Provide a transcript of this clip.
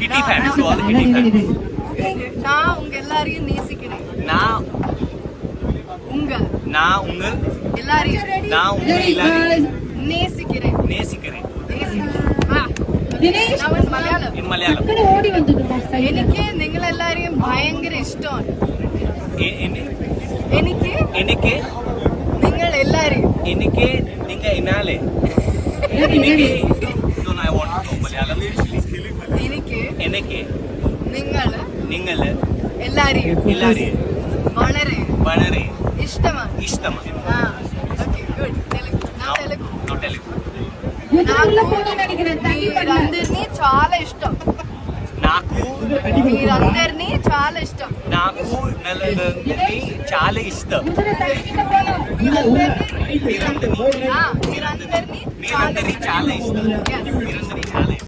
Kitty fans, to all the Kitty fans. நான் உங்க எல்லாரையும் நேசிக்கிறேன். நான் உங்க எல்லாரையும் நேசிக்கிறேன். നേസിக்கிறேൻ. മലയാളം. In Malayalam. എനിക്ക് നിങ്ങളെല്ലാരെയും ഭയങ്കര ഇഷ്ടമാണ്. എനിക്ക് നിങ്ങൾ എല്ലാരെയും എനിക്ക് നിങ്ങൾ എന്നാലേ എനിക്ക് I want to know Malayalam. എനിക്ക് നിങ്ങൾ എല്ലാരെയും വളരെ ഇഷ്ടമാണ്. Okay good. తెలుగు మీరందరినీ చాలా ఇష్టం. మీరందరినీ చాలా ఇష్టం. నాకు చాలా ఇష్టం. మీరందరినీ చాలా ఇష్టం.